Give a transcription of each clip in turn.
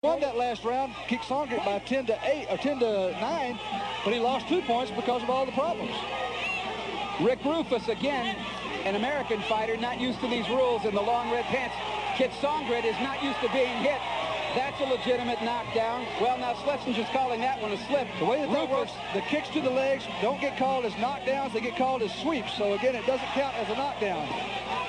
Won that last round, kicked Songret by 10-8 or 10-9, but he lost 2 points because of all the problems. Rick Rufus, again, an American fighter, not used to these rules in the long red pants. Kit Songret is not used to being hit. That's a legitimate knockdown. Well, now Schlesinger's calling that one a slip. The way that works, the kicks to the legs don't get called as knockdowns, they get called as sweeps. So again, it doesn't count as a knockdown.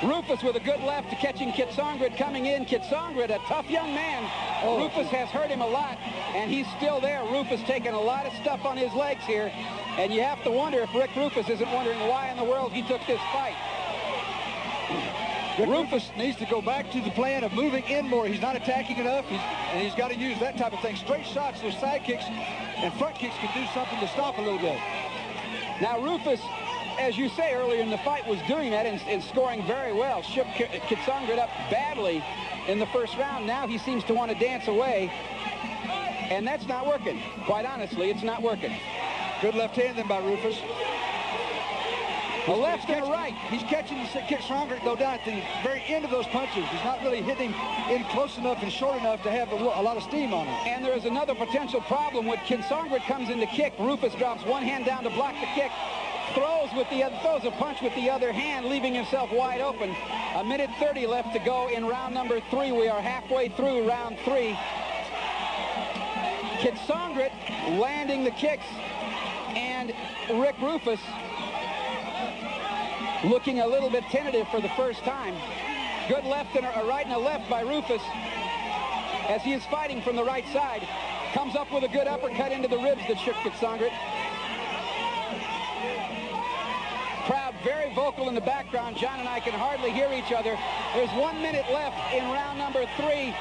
Rufus with a good left to catching Kit Songret coming in. Kit Songret, a tough young man. Rufus has hurt him a lot, and he's still there. Rufus taking a lot of stuff on his legs here, and you have to wonder if Rick Rufus isn't wondering why in the world he took this fight. Rufus needs to go back to the plan of moving in more. He's not attacking enough, and he's got to use that type of thing. Straight shots, those side kicks and front kicks can do something to stop a little bit. Now Rufus, as you say earlier in the fight, was doing that and scoring very well. Shook Kit Songret up badly in the first round. Now he seems to want to dance away, and that's not working. Quite honestly, it's not working. Good left hand then by Rufus. A left and a right. He's catching Kit Songret go down at the very end of those punches. He's not really hitting in close enough and short enough to have a lot of steam on him. And there is another potential problem. When Kit Songret comes in to kick, Rufus drops one hand down to block the kick, throws a punch with the other hand, leaving himself wide open. 1:30 left to go in round number 3. We are halfway through round 3. Kit Songret landing the kicks, and Rick Rufus looking a little bit tentative for the first time. Good left and a right and a left by Rufus as he is fighting from the right side. Comes up with a good uppercut into the ribs that shook Kit Songret. Crowd very vocal in the background. John and I can hardly hear each other. There's 1 minute left in round number 3.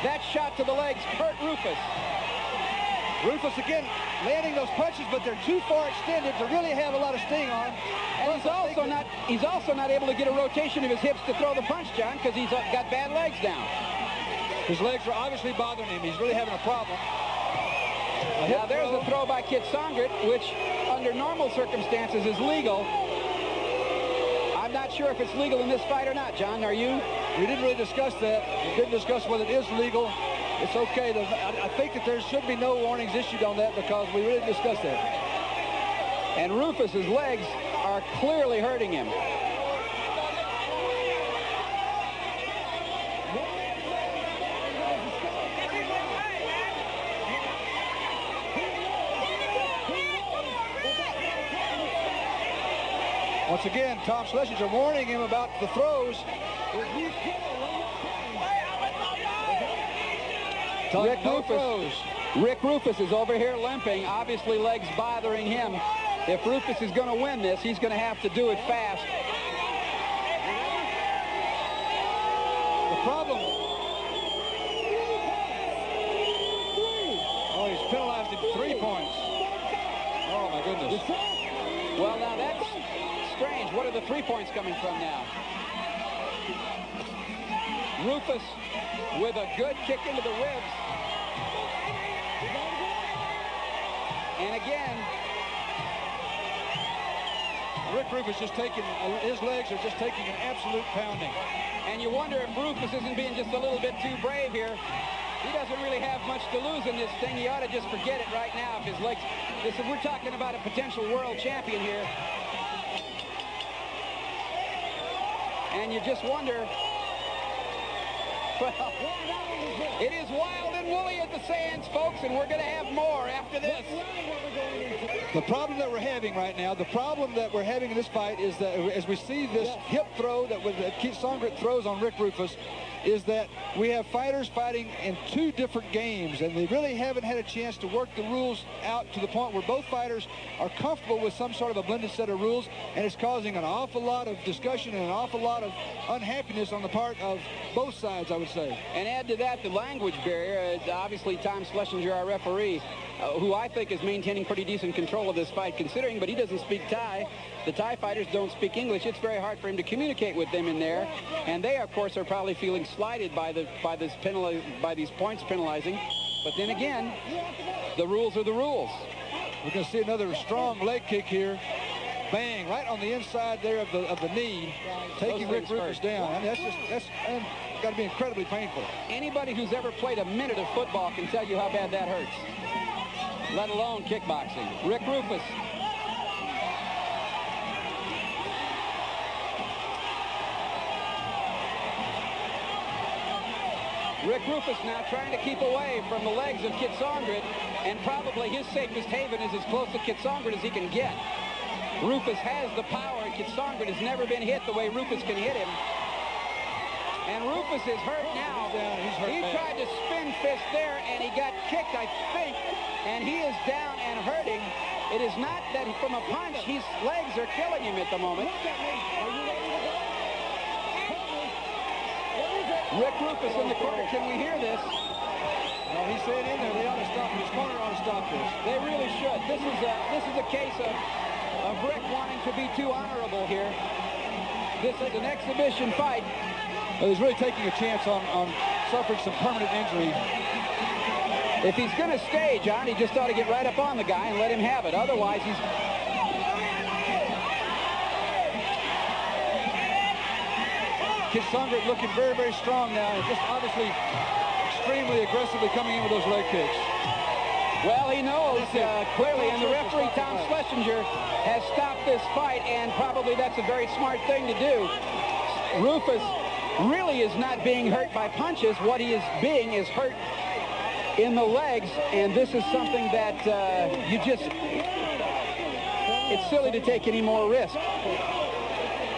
That shot to the legs hurt Rufus. Rufus again landing those punches, but they're too far extended to really have a lot of sting on him. And he's also not able to get a rotation of his hips to throw the punch, John, because he's got bad legs now. His legs are obviously bothering him. He's really having a problem. Now there's a throw by Kit Songret, which under normal circumstances is legal. I'm not sure if it's legal in this fight or not, John. Are you? We didn't really discuss that. We didn't discuss whether it is legal. It's okay. I think that there should be no warnings issued on that because we really discussed that. And Rufus's legs are clearly hurting him. Once again, Tom Schlesinger warning him about the throws. Rick Rufus is over here limping, obviously legs bothering him. If Rufus is going to win this, he's going to have to do it fast. The problem... Oh, he's penalized him 3 points. Oh, my goodness. Well, now that's strange. What are the 3 points coming from now? Rufus with a good kick into the ribs. And again, Rick Rufus just taking, his legs are just taking an absolute pounding. And you wonder if Rufus isn't being just a little bit too brave here. He doesn't really have much to lose in this thing. He ought to just forget it right now if his legs... Listen, we're talking about a potential world champion here. And you just wonder... Well, it is wild and woolly at the Sands, folks, and we're going to have more after this. The problem that we're having right now, the problem that we're having in this fight is that as we see this hip throw that Kit Songret throws on Rick Rufus, is that we have fighters fighting in 2 different games, and they really haven't had a chance to work the rules out to the point where both fighters are comfortable with some sort of a blended set of rules, and it's causing an awful lot of discussion and an awful lot of unhappiness on the part of both sides, I would say. And add to that the language barrier. Obviously, Tom Schlesinger, our referee, who I think is maintaining pretty decent control of this fight, considering, but he doesn't speak Thai. The Thai fighters don't speak English. It's very hard for him to communicate with them in there, and they, of course, are probably feeling slighted by these points penalizing. But then again, the rules are the rules. We're going to see another strong leg kick here. Bang, right on the inside there of the knee, taking Rick Rufus down. I mean, got to be incredibly painful. Anybody who's ever played a minute of football can tell you how bad that hurts, let alone kickboxing. Rick Rufus. Rick Rufus now trying to keep away from the legs of Kit Songret, and probably his safest haven is as close to Kit Songret as he can get. Rufus has the power, and Kit Songret has never been hit the way Rufus can hit him. And Rufus is hurt now. He tried to spin fist there, and he got kicked, I think, and he is down and hurting. It is not that from a punch, his legs are killing him at the moment. Rick Rufus in the corner. Can we hear this? No, he's saying in there. They ought to stop him. His corner ought to stop this. They really should. This is a case of Rick wanting to be too honorable here. This is an exhibition fight. Well, he's really taking a chance on suffering some permanent injury. If he's going to stay, John, he just ought to get right up on the guy and let him have it. Otherwise, he's... Kit Songret looking very, very strong now, and just obviously extremely aggressively coming in with those leg kicks. Well, he knows clearly, and the referee, Tom Schlesinger, has stopped this fight, and probably that's a very smart thing to do. Rufus really is not being hurt by punches. What he is being is hurt in the legs, and this is something that it's silly to take any more risk.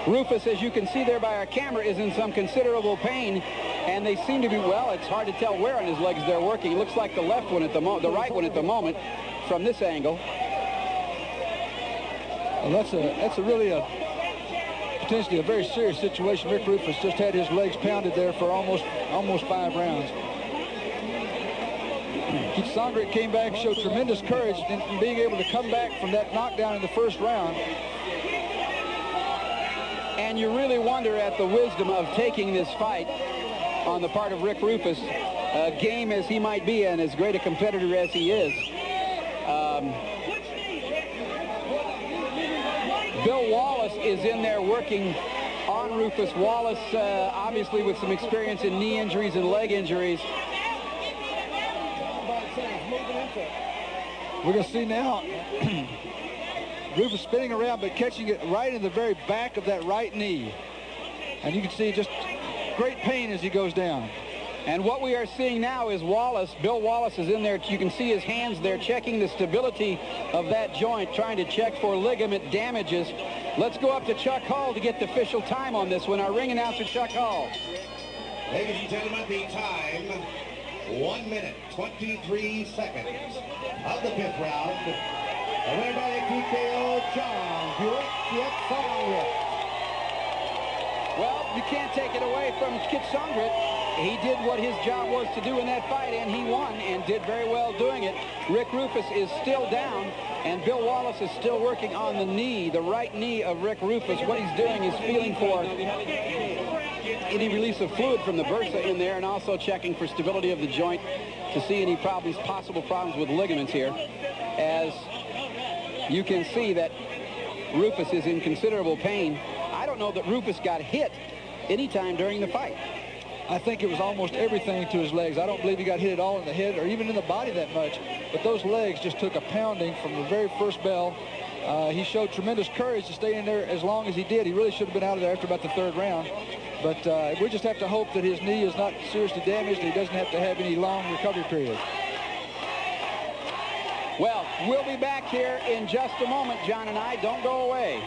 Rufus, as you can see there by our camera, is in some considerable pain, and they seem to be, well, it's hard to tell where on his legs they're working. It looks like the left one at the moment, the right one at the moment, from this angle. Well, that's really potentially a very serious situation. Rick Rufus just had his legs pounded there for almost 5 rounds. Kit Songret came back, showed tremendous courage in being able to come back from that knockdown in the first round. And you really wonder at the wisdom of taking this fight on the part of Rick Rufus, game as he might be and as great a competitor as he is. Bill Wallace is in there working on Rufus. Wallace, obviously with some experience in knee injuries and leg injuries. We're going to see now Rufus spinning around, but catching it right in the very back of that right knee. And you can see just great pain as he goes down. And what we are seeing now is Wallace, Bill Wallace is in there. You can see his hands there checking the stability of that joint, trying to check for ligament damages. Let's go up to Chuck Hull to get the official time on this one. Our ring announcer, Chuck Hull. Ladies and gentlemen, the time, 1 minute, 23 seconds of the 5th round. The winner by the TKO, John Kit Songret. Well, you can't take it away from Kit Songret. He did what his job was to do in that fight, and he won, and did very well doing it. Rick Rufus is still down, and Bill Wallace is still working on the knee, the right knee of Rick Rufus. What he's doing is feeling for any release of fluid from the bursa in there, and also checking for stability of the joint to see any problems, possible problems with ligaments here. As you can see that Rufus is in considerable pain. I don't know that Rufus got hit anytime during the fight. I think it was almost everything to his legs. I don't believe he got hit at all in the head or even in the body that much, but those legs just took a pounding from the very first bell. He showed tremendous courage to stay in there as long as he did. He really should have been out of there after about the 3rd round, but we just have to hope that his knee is not seriously damaged and he doesn't have to have any long recovery period. Well, we'll be back here in just a moment, John and I. Don't go away.